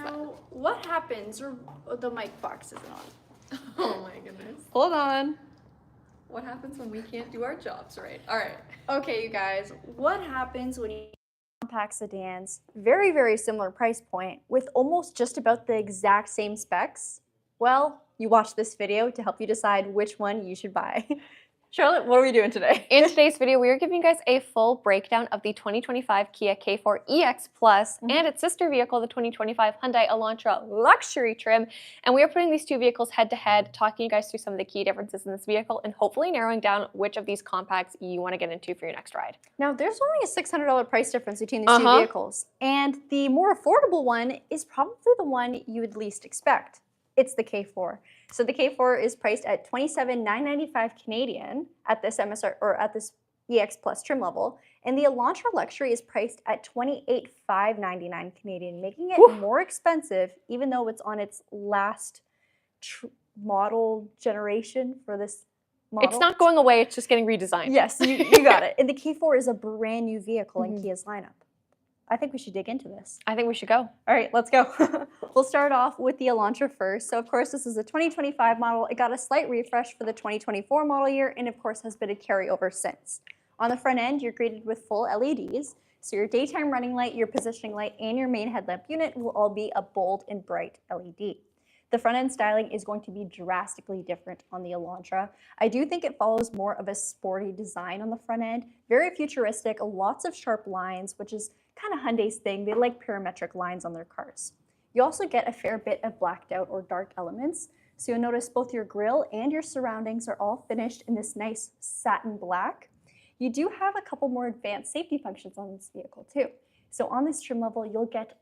Now, what happens, or the mic box isn't on. Oh my goodness. Hold on. What happens when we can't do our jobs right? All right. Okay, you guys, what happens when you compact sedans, very, very similar price point, with almost just about the exact same specs? Well, you watch this video to help you decide which one you should buy. Charlotte, what are we doing today? In today's video, we are giving you guys a full breakdown of the 2025 Kia K4 EX Plus and its sister vehicle, the 2025 Hyundai Elantra luxury trim. And we are putting these two vehicles head to head, talking you guys through some of the key differences in this vehicle and hopefully narrowing down which of these compacts you want to get into for your next ride. Now, there's only a $600 price difference between these two vehicles, and the more affordable one is probably the one you would least expect. It's the K4. So the K4 is priced at $27,995 Canadian at this MSR or at this EX Plus trim level, and the Elantra Luxury is priced at $28,599 Canadian, making it more expensive, even though it's on its last model generation for this model. It's not going away; it's just getting redesigned. Yes, you got it. And the K4 is a brand new vehicle in Kia's lineup. I think we should dig into this. I think we should go. All right, let's go. We'll start off with the Elantra first. So of course, this is a 2025 model. It got a slight refresh for the 2024 model year, and of course has been a carryover since. On the front end, you're greeted with full LEDs. So your daytime running light, your positioning light, and your main headlamp unit will all be a bold and bright LED. The front end styling is going to be drastically different on the Elantra. I do think it follows more of a sporty design on the front end. Very futuristic, lots of sharp lines, which is kind of Hyundai's thing. They like parametric lines on their cars. You also get a fair bit of blacked out or dark elements. So you'll notice both your grille and your surroundings are all finished in this nice satin black. You do have a couple more advanced safety functions on this vehicle too. So on this trim level, you'll get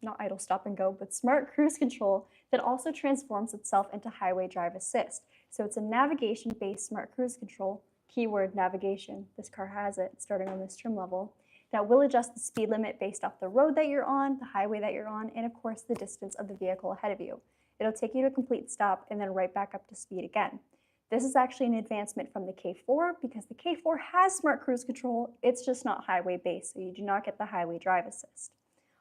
not idle stop and go, but smart cruise control that also transforms itself into highway drive assist. So it's a navigation-based smart cruise control, keyword navigation. This car has it starting on this trim level. That will adjust the speed limit based off the road that you're on, the highway that you're on, and of course the distance of the vehicle ahead of you. It'll take you to a complete stop and then right back up to speed again. This is actually an advancement from the K4 because the K4 has smart cruise control, it's just not highway based, so you do not get the highway drive assist.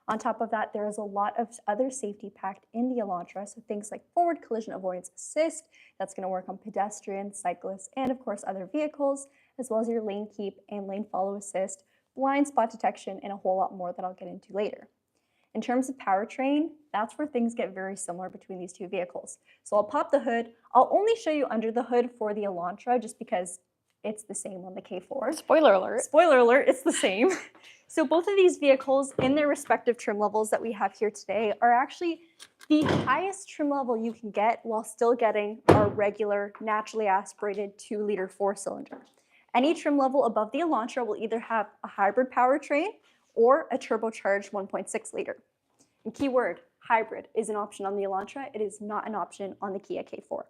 On top of that, there is a lot of other safety packed in the Elantra, so things like forward collision avoidance assist, that's going to work on pedestrians, cyclists, and of course other vehicles, as well as your lane keep and lane follow assist, blind spot detection, and a whole lot more that I'll get into later. In terms of powertrain, that's where things get very similar between these two vehicles. So I'll pop the hood. I'll only show you under the hood for the Elantra just because it's the same on the K4. Spoiler alert. Spoiler alert, it's the same. So both of these vehicles in their respective trim levels that we have here today are actually the highest trim level you can get while still getting our regular naturally aspirated 2-liter 4-cylinder. Any trim level above the Elantra will either have a hybrid powertrain or a turbocharged 1.6 liter. And keyword, hybrid is an option on the Elantra. It is not an option on the Kia K4. All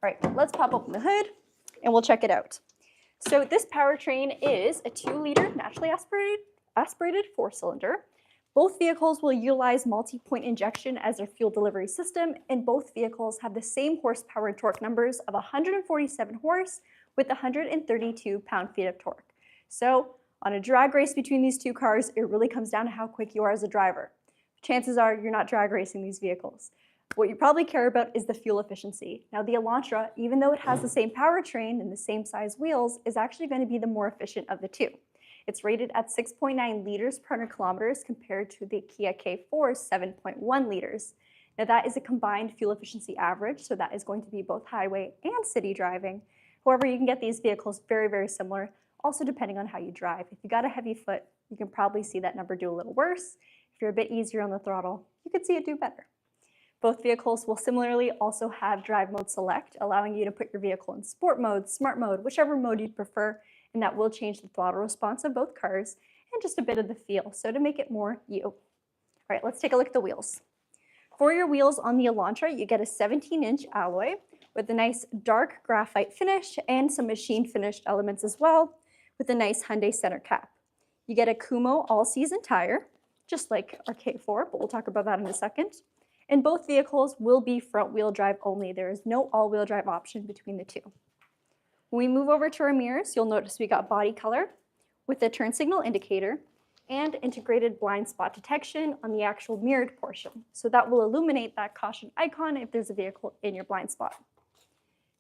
right, let's pop open the hood and we'll check it out. So this powertrain is a 2-liter naturally aspirated 4-cylinder. Both vehicles will utilize multi-point injection as their fuel delivery system, and both vehicles have the same horsepower and torque numbers of 147 horse with 132 pound-feet of torque. So on a drag race between these two cars, it really comes down to how quick you are as a driver. Chances are you're not drag racing these vehicles. What you probably care about is the fuel efficiency. Now the Elantra, even though it has the same powertrain and the same size wheels, is actually going to be the more efficient of the two. It's rated at 6.9 liters per 100 kilometers compared to the Kia K4's 7.1 liters. Now that is a combined fuel efficiency average, so that is going to be both highway and city driving. However, you can get these vehicles very, very similar, also depending on how you drive. If you got a heavy foot, you can probably see that number do a little worse. If you're a bit easier on the throttle, you could see it do better. Both vehicles will similarly also have drive mode select, allowing you to put your vehicle in sport mode, smart mode, whichever mode you'd prefer, and that will change the throttle response of both cars and just a bit of the feel, so to make it more you. All right, let's take a look at the wheels. For your wheels on the Elantra, you get a 17-inch alloy with a nice dark graphite finish and some machine finished elements as well, with a nice Hyundai center cap. You get a Kumo all-season tire, just like our K4, but we'll talk about that in a second. And both vehicles will be front-wheel drive only. There is no all-wheel drive option between the two. When we move over to our mirrors, you'll notice we got body color with a turn signal indicator. and integrated blind spot detection on the actual mirrored portion. So that will illuminate that caution icon if there's a vehicle in your blind spot.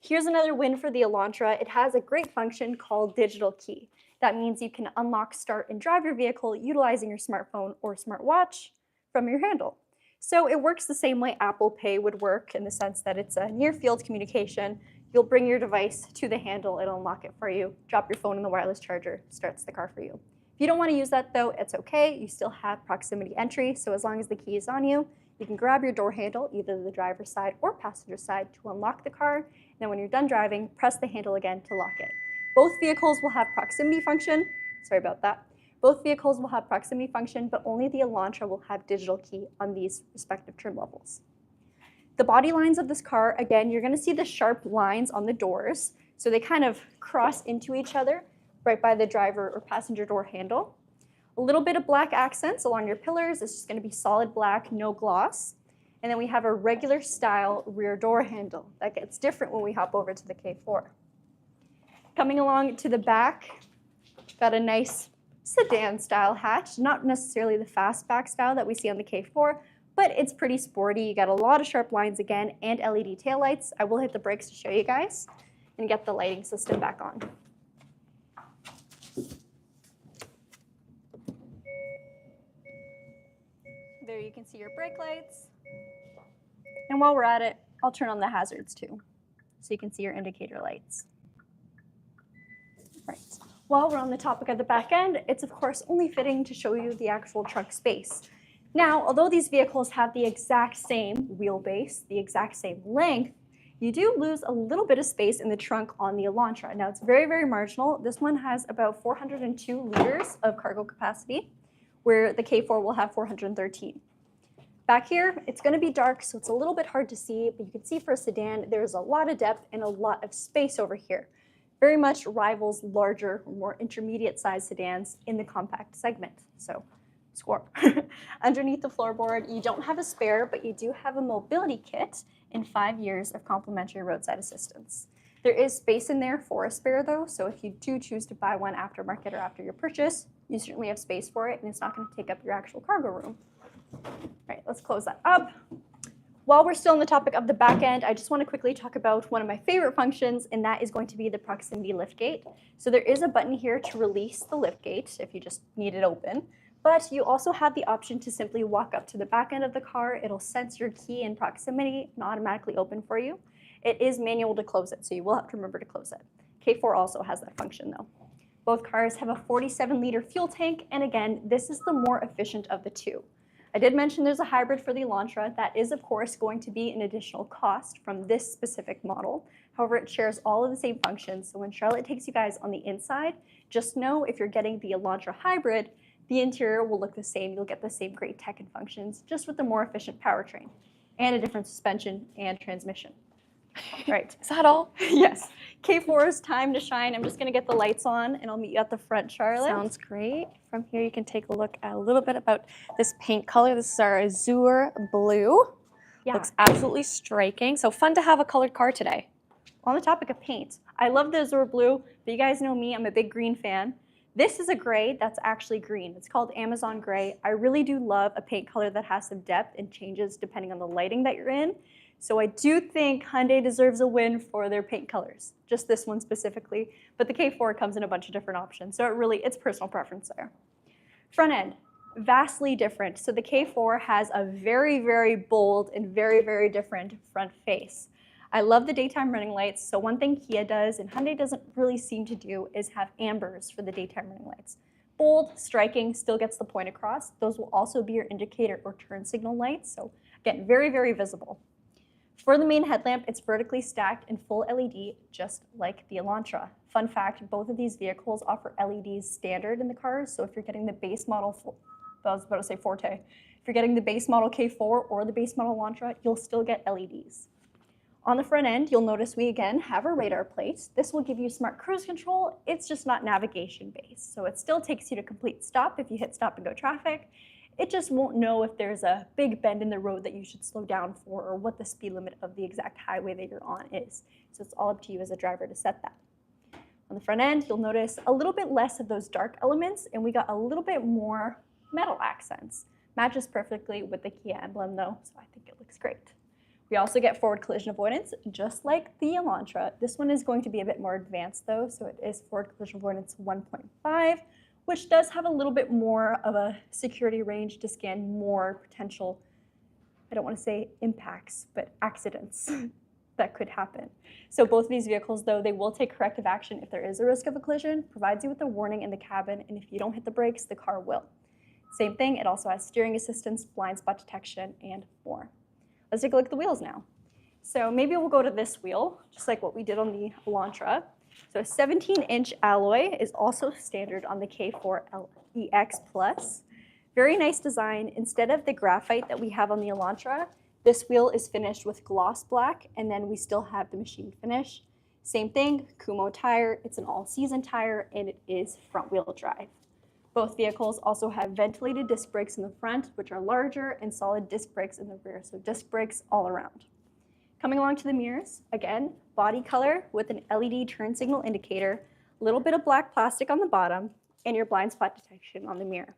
Here's another win for the Elantra. It has a great function called digital key. That means you can unlock, start, and drive your vehicle utilizing your smartphone or smartwatch from your handle. So it works the same way Apple Pay would work in the sense that it's a near-field communication. You'll bring your device to the handle, it'll unlock it for you, drop your phone in the wireless charger, starts the car for you. If you don't want to use that though, it's okay. You still have proximity entry, so as long as the key is on you, you can grab your door handle, either the driver's side or passenger side, to unlock the car. And then when you're done driving, press the handle again to lock it. Both vehicles will have proximity function. Sorry about that. Both vehicles will have proximity function, but only the Elantra will have digital key on these respective trim levels. The body lines of this car, again, you're gonna see the sharp lines on the doors. So they kind of cross into each other right by the driver or passenger door handle. A little bit of black accents along your pillars. It's just gonna be solid black, no gloss. And then we have a regular style rear door handle. That gets different when we hop over to the K4. Coming along to the back, got a nice sedan style hatch, not necessarily the fastback style that we see on the K4, but it's pretty sporty. You got a lot of sharp lines again and LED taillights. I will hit the brakes to show you guys and get the lighting system back on. There you can see your brake lights. And while we're at it, I'll turn on the hazards too, so you can see your indicator lights. Right. While we're on the topic of the back end, it's of course only fitting to show you the actual trunk space. Now, although these vehicles have the exact same wheelbase, the exact same length, you do lose a little bit of space in the trunk on the Elantra. Now, it's very, very marginal. This one has about 402 liters of cargo capacity, where the K4 will have 413. Back here, it's going to be dark, so it's a little bit hard to see, but you can see for a sedan, there's a lot of depth and a lot of space over here. Very much rivals larger, more intermediate-sized sedans in the compact segment. So, score. Underneath the floorboard, you don't have a spare, but you do have a mobility kit and 5 years of complimentary roadside assistance. There is space in there for a spare though, so if you do choose to buy one aftermarket or after your purchase, you certainly have space for it and it's not going to take up your actual cargo room. All right, let's close that up. While we're still on the topic of the back end, I just want to quickly talk about one of my favorite functions, and that is going to be the proximity liftgate. So there is a button here to release the liftgate if you just need it open. But you also have the option to simply walk up to the back end of the car. It'll sense your key in proximity and automatically open for you. It is manual to close it, so you will have to remember to close it. K4 also has that function though. Both cars have a 47-liter fuel tank, and again, this is the more efficient of the two. I did mention there's a hybrid for the Elantra. That is, of course, going to be an additional cost from this specific model. However, it shares all of the same functions, so when Charlotte takes you guys on the inside, just know if you're getting the Elantra hybrid, the interior will look the same. You'll get the same great tech and functions, just with a more efficient powertrain and a different suspension and transmission. Right. Is that all? Yes. K4's time to shine. I'm just going to get the lights on, and I'll meet you at the front, Charlotte. Sounds great. From here, you can take a look at a little bit about this paint color. This is our azure blue. Yeah. Looks absolutely striking. So fun to have a colored car today. On the topic of paint, I love the azure blue, but you guys know me, I'm a big green fan. This is a gray that's actually green. It's called Amazon Gray. I really do love a paint color that has some depth and changes depending on the lighting that you're in. So I do think Hyundai deserves a win for their paint colors, just this one specifically. But the K4 comes in a bunch of different options, so it's personal preference there. Front end, vastly different. So the K4 has a very, very bold and very, very different front face. I love the daytime running lights. So one thing Kia does and Hyundai doesn't really seem to do is have ambers for the daytime running lights. Bold, striking, still gets the point across. Those will also be your indicator or turn signal lights. So again, very, very visible. For the main headlamp, it's vertically stacked and full LED, just like the Elantra. Fun fact, both of these vehicles offer LEDs standard in the cars. So if you're getting the base model, I was about to say Forte. If you're getting the base model K4 or the base model Elantra, you'll still get LEDs. On the front end, you'll notice we again have a radar plate. This will give you smart cruise control. It's just not navigation based. So it still takes you to complete stop if you hit stop and go traffic. It just won't know if there's a big bend in the road that you should slow down for or what the speed limit of the exact highway that you're on is. So it's all up to you as a driver to set that. On the front end, you'll notice a little bit less of those dark elements, and we got a little bit more metal accents. Matches perfectly with the Kia emblem though, so I think it looks great. We also get forward collision avoidance, just like the Elantra. This one is going to be a bit more advanced though, so it is forward collision avoidance 1.5, which does have a little bit more of a security range to scan more potential, I don't want to say impacts, but accidents that could happen. So both of these vehicles though, they will take corrective action if there is a risk of a collision, provides you with a warning in the cabin, and if you don't hit the brakes, the car will. Same thing, it also has steering assistance, blind spot detection, and more. Let's take a look at the wheels now. So maybe we'll go to this wheel, just like what we did on the Elantra. So a 17-inch alloy is also standard on the K4 EX Plus. Very nice design. Instead of the graphite that we have on the Elantra, this wheel is finished with gloss black, and then we still have the machine finish. Same thing, Kumho tire. It's an all-season tire, and it is front-wheel drive. Both vehicles also have ventilated disc brakes in the front, which are larger, and solid disc brakes in the rear, so disc brakes all around. Coming along to the mirrors, again, body color with an LED turn signal indicator, a little bit of black plastic on the bottom, and your blind spot detection on the mirror.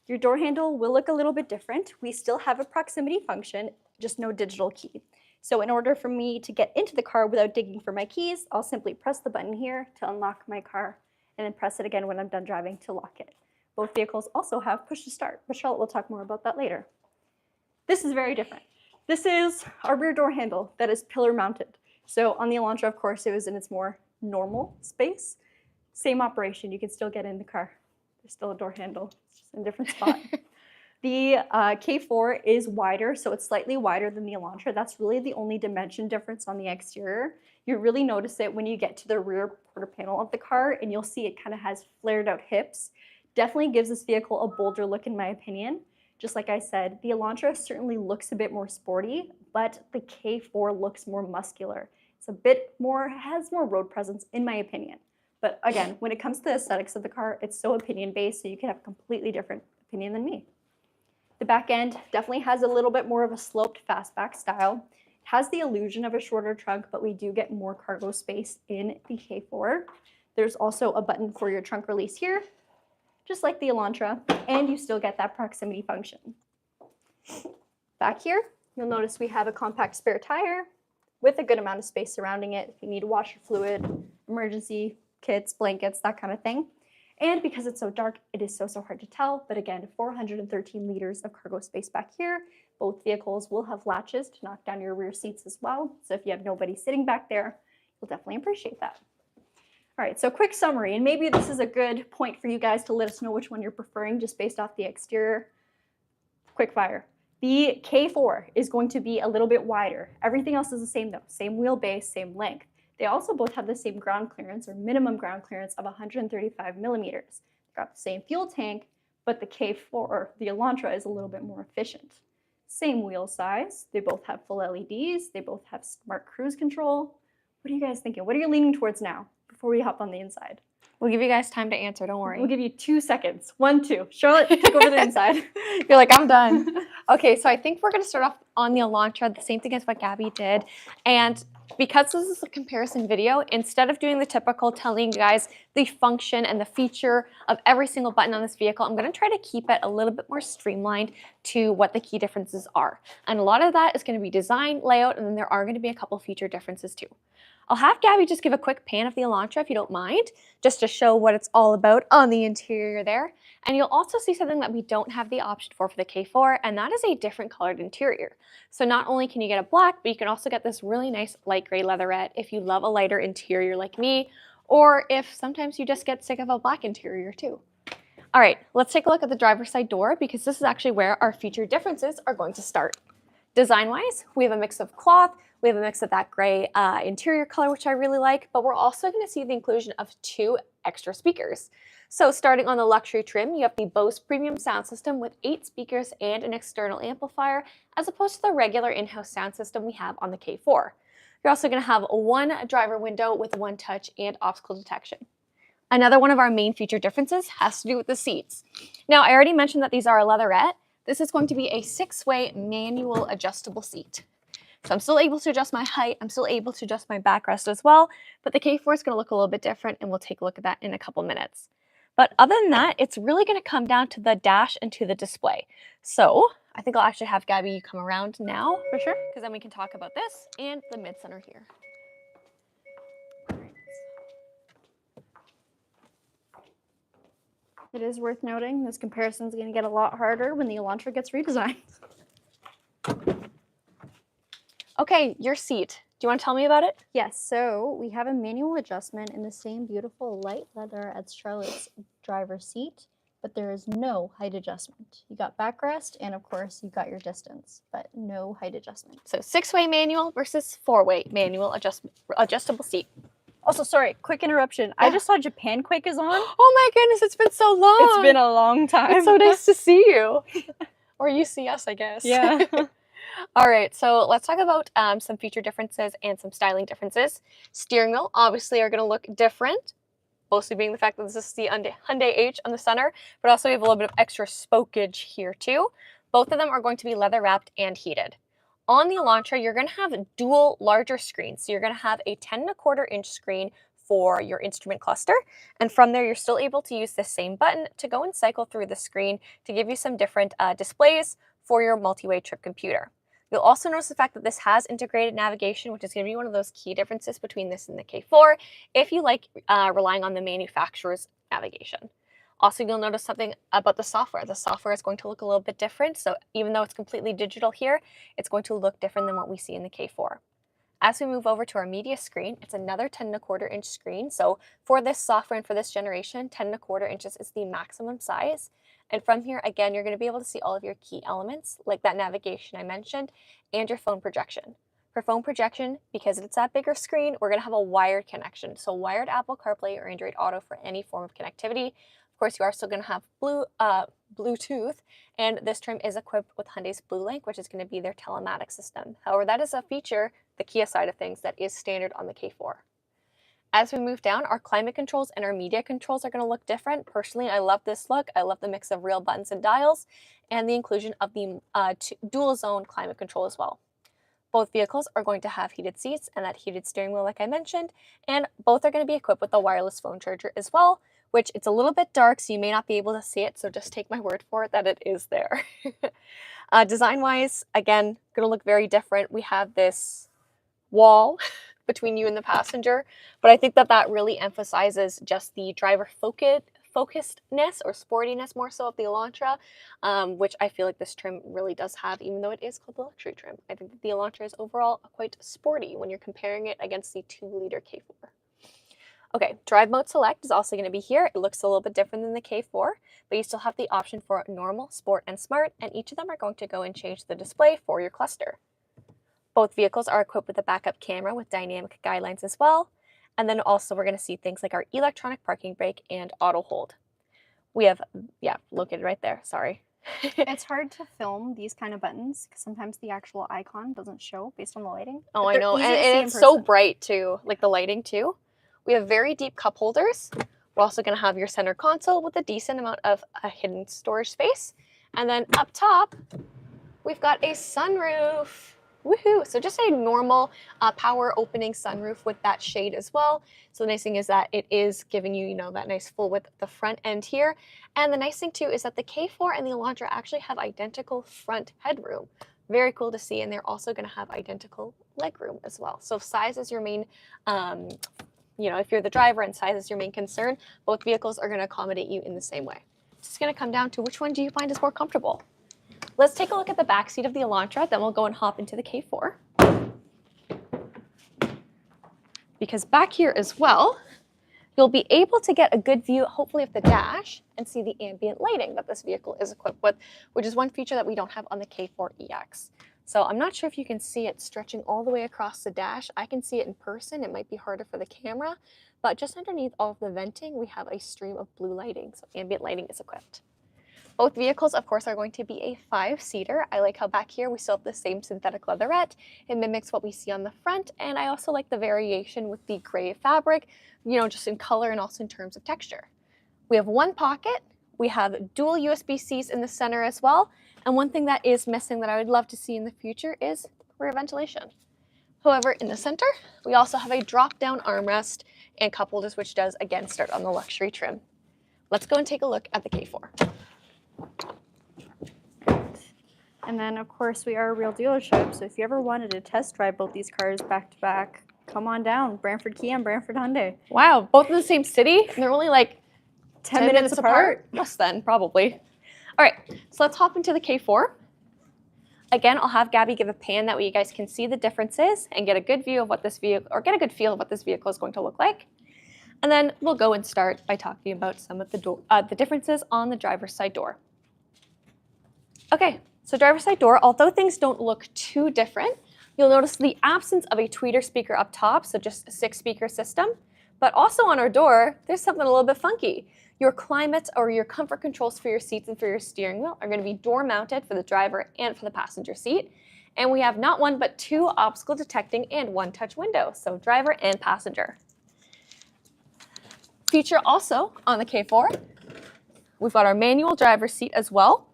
Your door handle will look a little bit different. We still have a proximity function, just no digital key. So in order for me to get into the car without digging for my keys, I'll simply press the button here to unlock my car, and then press it again when I'm done driving to lock it. Both vehicles also have push to start, but Charlotte will talk more about that later. This is very different. This is our rear door handle that is pillar mounted. So on the Elantra, of course, it was in its more normal space. Same operation, you can still get in the car. There's still a door handle, it's just in a different spot. The K4 is wider, so it's slightly wider than the Elantra. That's really the only dimension difference on the exterior. You really notice it when you get to the rear quarter panel of the car, and you'll see it kind of has flared out hips. Definitely gives this vehicle a bolder look in my opinion. Just like I said, the Elantra certainly looks a bit more sporty, but the K4 looks more muscular. It's a bit more, has more road presence in my opinion. But again, when it comes to the aesthetics of the car, it's so opinion-based, so you can have a completely different opinion than me. The back end definitely has a little bit more of a sloped fastback style. It has the illusion of a shorter trunk, but we do get more cargo space in the K4. There's also a button for your trunk release here, just like the Elantra, and you still get that proximity function. Back here, you'll notice we have a compact spare tire with a good amount of space surrounding it if you need washer fluid, emergency kits, blankets, that kind of thing. And because it's so dark, it is so hard to tell, but again, 413 liters of cargo space back here. Both vehicles will have latches to knock down your rear seats as well, so if you have nobody sitting back there, you'll definitely appreciate that. All right, so quick summary, and maybe this is a good point for you guys to let us know which one you're preferring just based off the exterior. Quick fire. The K4 is going to be a little bit wider. Everything else is the same though, same wheelbase, same length. They also both have the same ground clearance or minimum ground clearance of 135 millimeters. They've got the same fuel tank, but the K4, the Elantra, is a little bit more efficient. Same wheel size. They both have full LEDs. They both have smart cruise control. What are you guys thinking? What are you leaning towards now before we hop on the inside? We'll give you guys time to answer, don't worry. We'll give you 2 seconds. 1, 2. Charlotte, take over the inside. You're like, I'm done. Okay, so I think we're gonna start off on the Elantra, the same thing as what Gabby did. And because this is a comparison video, instead of doing the typical telling you guys the function and the feature of every single button on this vehicle, I'm gonna try to keep it a little bit more streamlined to what the key differences are. And a lot of that is gonna be design, layout, and then there are gonna be a couple feature differences too. I'll have Gabby just give a quick pan of the Elantra if you don't mind, just to show what it's all about on the interior there. And you'll also see something that we don't have the option for the K4, and that is a different colored interior. So not only can you get a black, but you can also get this really nice light gray leatherette if you love a lighter interior like me, or if sometimes you just get sick of a black interior too. All right, let's take a look at the driver's side door because this is actually where our feature differences are going to start. Design-wise, we have a mix of cloth, we have a mix of that gray interior color, which I really like, but we're also gonna see the inclusion of 2 extra speakers. So starting on the luxury trim, you have the Bose premium sound system with 8 speakers and an external amplifier, as opposed to the regular in-house sound system we have on the K4. You're also gonna have 1 driver window with 1 touch and obstacle detection. Another one of our main feature differences has to do with the seats. Now, I already mentioned that these are a leatherette. This is going to be a 6-way manual adjustable seat. So I'm still able to adjust my height. I'm still able to adjust my backrest as well. But the K4 is going to look a little bit different, and we'll take a look at that in a couple minutes. But other than that, it's really going to come down to the dash and to the display. So I think I'll actually have Gabby come around now for sure, because then we can talk about this and the mid-center here. It is worth noting this comparison is going to get a lot harder when the Elantra gets redesigned. Okay, your seat. Do you want to tell me about it? Yes, so we have a manual adjustment in the same beautiful light leather as Charlotte's driver's seat, but there is no height adjustment. You got backrest, and of course you got your distance, but no height adjustment. So 6-way manual versus 4-way manual adjustable seat. Also, sorry, quick interruption. I just saw Japan Quake is on. Oh my goodness, it's been so long. It's been a long time. It's so nice to see you. Or you see us, I guess. Yeah. All right, so let's talk about some feature differences and some styling differences. Steering wheel obviously are going to look different, mostly being the fact that this is the Hyundai H on the center, but also we have a little bit of extra spokage here too. Both of them are going to be leather wrapped and heated. On the Elantra, you're going to have dual larger screens. So you're going to have a 10.25-inch screen for your instrument cluster. And from there, you're still able to use the same button to go and cycle through the screen to give you some different displays for your multi-way trip computer. You'll also notice the fact that this has integrated navigation, which is going to be one of those key differences between this and the K4 if you like relying on the manufacturer's navigation. Also, you'll notice something about the software. The software is going to look a little bit different. So even though it's completely digital here, it's going to look different than what we see in the K4. As we move over to our media screen, it's another 10.25-inch screen. So for this software and for this generation, 10.25 inches is the maximum size. And from here, again, you're going to be able to see all of your key elements, like that navigation I mentioned, and your phone projection. For phone projection, because it's that bigger screen, we're going to have a wired connection. So wired Apple CarPlay or Android Auto for any form of connectivity. Of course, you are still going to have Bluetooth, and this trim is equipped with Hyundai's BlueLink, which is going to be their telematics system. However, that is a feature, the Kia side of things, that is standard on the K4. As we move down, our climate controls and our media controls are going to look different. Personally, I love this look. I love the mix of real buttons and dials, and the inclusion of the dual zone climate control as well. Both vehicles are going to have heated seats and that heated steering wheel like I mentioned, and both are going to be equipped with a wireless phone charger as well, which it's a little bit dark, so you may not be able to see it, so just take my word for it that it is there. Design-wise, again, going to look very different. We have this wall between you and the passenger, but I think that that really emphasizes just the driver focusedness or sportiness more so of the Elantra, which I feel like this trim really does have, even though it is called the luxury trim. I think that the Elantra is overall quite sporty when you're comparing it against the 2-liter K4. Okay, drive mode select is also going to be here. It looks a little bit different than the K4, but you still have the option for normal, sport, and smart, and each of them are going to go and change the display for your cluster. Both vehicles are equipped with a backup camera with dynamic guidelines as well. And then also we're going to see things like our electronic parking brake and auto hold. We have, yeah, located right there, sorry. It's hard to film these kind of buttons because sometimes the actual icon doesn't show based on the lighting. Oh, I know, and it's so bright too, like the lighting too. We have very deep cup holders. We're also going to have your center console with a decent amount of hidden storage space. And then up top, we've got a sunroof. Woohoo! So just a normal power opening sunroof with that shade as well. So the nice thing is that it is giving you, that nice full width at the front end here. And the nice thing too is that the K4 and the Elantra actually have identical front headroom. Very cool to see. And they're also going to have identical legroom as well. So if size is your main, if you're the driver and size is your main concern, both vehicles are going to accommodate you in the same way. It's just going to come down to which one do you find is more comfortable. Let's take a look at the back seat of the Elantra, then we'll go and hop into the K4. Because back here as well, you'll be able to get a good view, hopefully, of the dash and see the ambient lighting that this vehicle is equipped with, which is one feature that we don't have on the K4EX. So I'm not sure if you can see it stretching all the way across the dash. I can see it in person. It might be harder for the camera, but just underneath all of the venting, we have a stream of blue lighting, so ambient lighting is equipped. Both vehicles, of course, are going to be a 5-seater. I like how back here we still have the same synthetic leatherette. It mimics what we see on the front, and I also like the variation with the gray fabric, just in color and also in terms of texture. We have one pocket. We have dual USB-Cs in the center as well. And one thing that is missing that I would love to see in the future is rear ventilation. However, in the center, we also have a drop-down armrest and cup holders, which does, again, start on the luxury trim. Let's go and take a look at the K4. And then, of course, we are a real dealership, so if you ever wanted to test drive both these cars back to back, come on down, Brantford Kia and Brantford Hyundai. Wow, both in the same city, and they're only like 10 minutes apart. Less than, probably. All right, so let's hop into the K4. Again, I'll have Gabby give a pan that way you guys can see the differences and get a good view of what this vehicle, or get a good feel of what this vehicle is going to look like. And then we'll go and start by talking about some of the differences on the driver's side door. Okay, so driver's side door, although things don't look too different, you'll notice the absence of a tweeter speaker up top, so just a 6-speaker system. But also on our door, there's something a little bit funky. Your climate or your comfort controls for your seats and for your steering wheel are going to be door mounted for the driver and for the passenger seat. And we have not one but 2 obstacle detecting and 1 touch window, so driver and passenger. Feature also on the K4, we've got our manual driver's seat as well,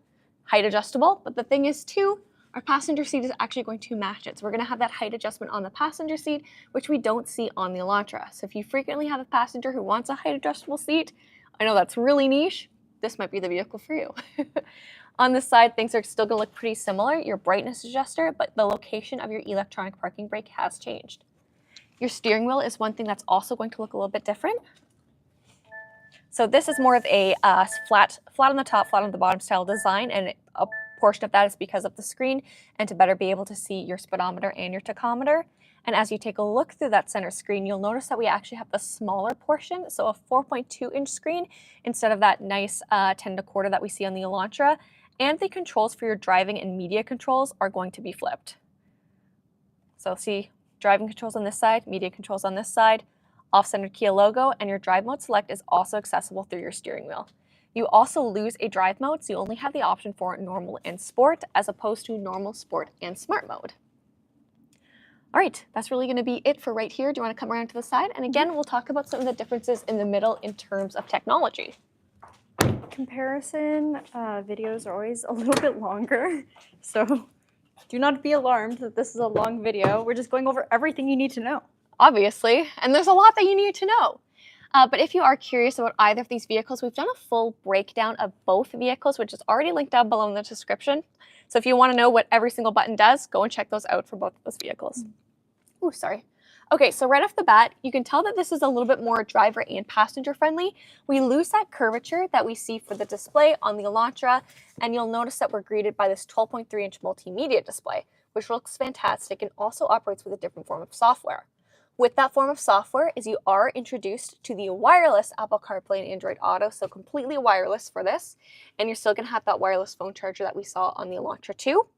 height adjustable, but the thing is too, our passenger seat is actually going to match it. So we're going to have that height adjustment on the passenger seat, which we don't see on the Elantra. So if you frequently have a passenger who wants a height adjustable seat, I know that's really niche, this might be the vehicle for you. On this side, things are still going to look pretty similar, your brightness adjuster, but the location of your electronic parking brake has changed. Your steering wheel is one thing that's also going to look a little bit different. So this is more of a flat on the top, flat on the bottom style design, and a portion of that is because of the screen and to better be able to see your speedometer and your tachometer. And as you take a look through that center screen, you'll notice that we actually have the smaller portion, so a 4.2-inch screen instead of that nice 10.25 that we see on the Elantra. And the controls for your driving and media controls are going to be flipped. So see driving controls on this side, media controls on this side, off-centered Kia logo, and your drive mode select is also accessible through your steering wheel. You also lose a drive mode, so you only have the option for normal and sport as opposed to normal, sport, and smart mode. All right, that's really going to be it for right here. Do you want to come around to the side? And again, we'll talk about some of the differences in the middle in terms of technology. Comparison videos are always a little bit longer, so do not be alarmed that this is a long video. We're just going over everything you need to know. Obviously, and there's a lot that you need to know. But if you are curious about either of these vehicles, we've done a full breakdown of both vehicles, which is already linked down below in the description. So if you want to know what every single button does, go and check those out for both of those vehicles. Ooh, sorry. Okay, so right off the bat, you can tell that this is a little bit more driver and passenger friendly. We lose that curvature that we see for the display on the Elantra, and you'll notice that we're greeted by this 12.3-inch multimedia display, which looks fantastic and also operates with a different form of software. With that form of software is you are introduced to the wireless Apple CarPlay and Android Auto, so completely wireless for this, and you're still going to have that wireless phone charger that we saw on the Elantra 2.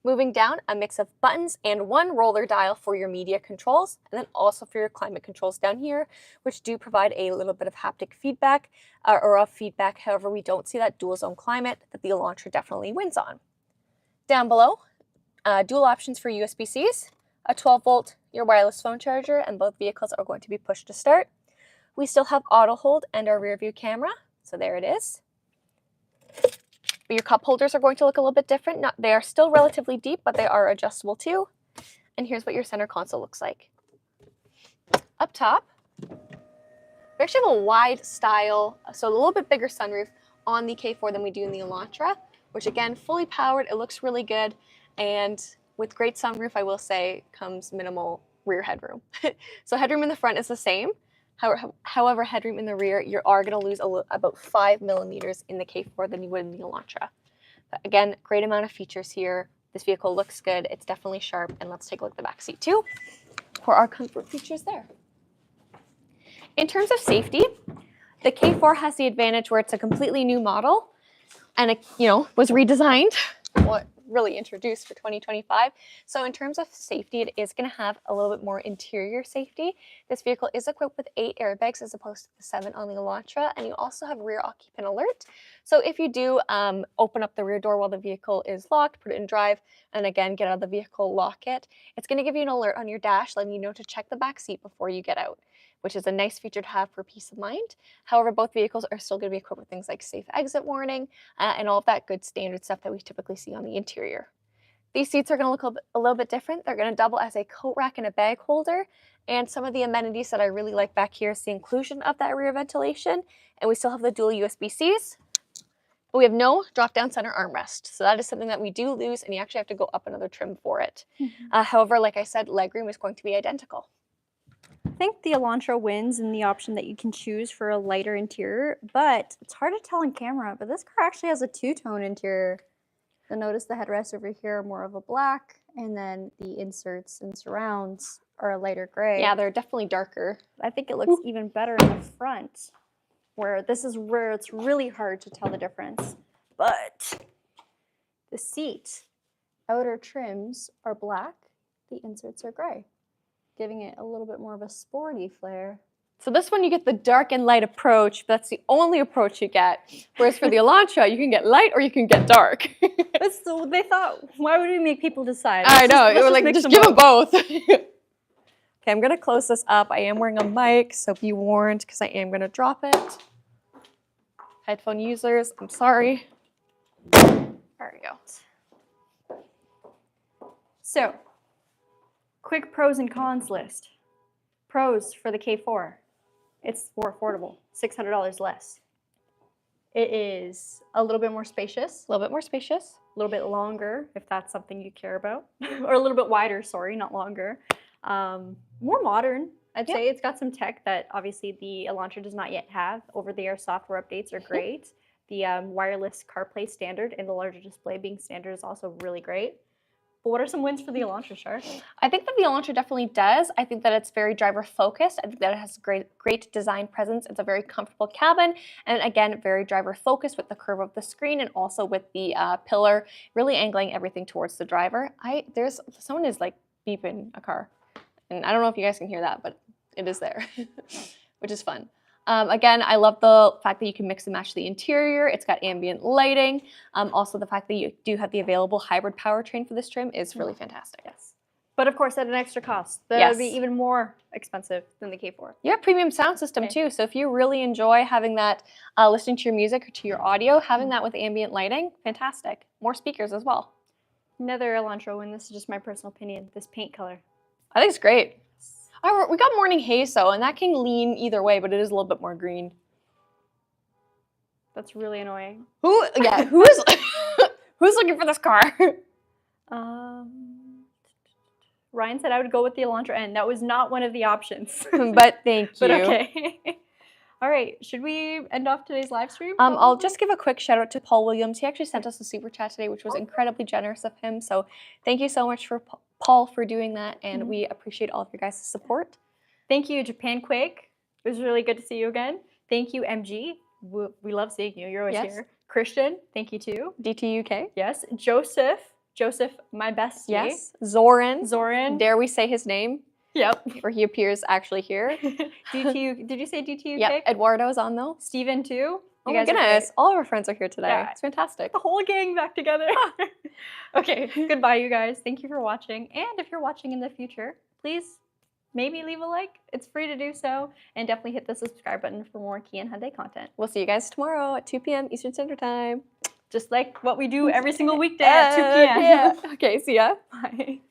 Moving down, a mix of buttons and 1 roller dial for your media controls, and then also for your climate controls down here, which do provide a little bit of haptic feedback, however, we don't see that dual zone climate that the Elantra definitely wins on. Down below, dual options for USB-Cs, a 12-volt, your wireless phone charger, and both vehicles are going to be push to start. We still have auto hold and our rear view camera, so there it is. But your cup holders are going to look a little bit different. They are still relatively deep, but they are adjustable too. And here's what your center console looks like. Up top, we actually have a wide style, so a little bit bigger sunroof on the K4 than we do in the Elantra, which again, fully powered, it looks really good. And with great sunroof, I will say, comes minimal rear headroom. So headroom in the front is the same. However, headroom in the rear, you are going to lose about 5 millimeters in the K4 than you would in the Elantra. But again, great amount of features here. This vehicle looks good. It's definitely sharp. And let's take a look at the back seat too for our comfort features there. In terms of safety, the K4 has the advantage where it's a completely new model and it, was redesigned. Well, really introduced for 2025. So in terms of safety, it is going to have a little bit more interior safety. This vehicle is equipped with 8 airbags as opposed to the 7 on the Elantra, and you also have rear occupant alert. So if you do open up the rear door while the vehicle is locked, put it in drive, and again, get out of the vehicle, lock it, it's going to give you an alert on your dash letting you know to check the back seat before you get out, which is a nice feature to have for peace of mind. However, both vehicles are still going to be equipped with things like safe exit warning and all of that good standard stuff that we typically see on the interior. These seats are going to look a little bit different. They're going to double as a coat rack and a bag holder. And some of the amenities that I really like back here is the inclusion of that rear ventilation. And we still have the dual USB-Cs. But we have no drop-down center armrest. So that is something that we do lose, and you actually have to go up another trim for it. However, like I said, legroom is going to be identical. I think the Elantra wins in the option that you can choose for a lighter interior, but it's hard to tell in camera, but this car actually has a two-tone interior. You'll notice the headrests over here are more of a black, and then the inserts and surrounds are a lighter gray. Yeah, they're definitely darker. I think it looks even better in the front, where this is where it's really hard to tell the difference. But the seat outer trims are black, the inserts are gray, giving it a little bit more of a sporty flair. So this one you get the dark and light approach, but that's the only approach you get. Whereas for the Elantra, you can get light or you can get dark. But so they thought, why would we make people decide? I know, it was like, mix just give them both. Okay, I'm gonna close this up. I am wearing a mic, so be warned, because I am gonna drop it. Headphone users, I'm sorry. There we go. So, quick pros and cons list. Pros for the K4. It's more affordable, $600 less. It is a little bit more spacious, A little bit more spacious. a little bit longer, if that's something you care about, or a little bit wider, sorry, not longer. More modern, I'd say. It's got some tech that obviously the Elantra does not yet have. Over-the-air software updates are great. The wireless CarPlay standard and the larger display being standard is also really great. But what are some wins for the Elantra, Shar? I think that the Elantra definitely does. I think that it's very driver focused. I think that it has great design presence. It's a very comfortable cabin, and again, very driver focused with the curve of the screen and also with the pillar really angling everything towards the driver. There's someone is like beeping a car, and I don't know if you guys can hear that, but it is there, which is fun. Again, I love the fact that you can mix and match the interior. It's got ambient lighting. Also, the fact that you do have the available hybrid powertrain for this trim is really fantastic. Yes. But of course, at an extra cost. That would be even more expensive than the K4. You have premium sound system too. So if you really enjoy having that, listening to your music or to your audio, having that with ambient lighting, fantastic. More speakers as well. Another Elantra win. This is just my personal opinion. This paint color. I think it's great. Oh, we got morning haze though, and that can lean either way, but it is a little bit more green. That's really annoying. Who's who's looking for this car? Ryan said I would go with the Elantra N. That was not one of the options. But thank you. But okay. All right, should we end off today's live stream? I'll just give a quick shout out to Paul Williams. He actually sent us a super chat today, which was incredibly generous of him. So thank you so much for Paul for doing that, and we appreciate all of your guys' support. Thank you, Japan Quake. It was really good to see you again. Thank you, MG. We love seeing you. You're always here. Christian, thank you too. DTUK. Yes. Joseph, my bestie. Yes. Zoran. Dare we say his name? Yep. Or he appears actually here. DTU. Did you say DTUK? Yep. Eduardo's on though. Steven too. Oh my goodness. All of our friends are here today. Yeah. It's fantastic. The whole gang back together. Okay. Goodbye, you guys. Thank you for watching. And if you're watching in the future, please maybe leave a like. It's free to do so. And definitely hit the subscribe button for more Kia and Hyundai content. We'll see you guys tomorrow at 2 p.m. Eastern Standard Time. Just like what we do every single weekday at 2 p.m. Yeah. Okay, see ya. Bye.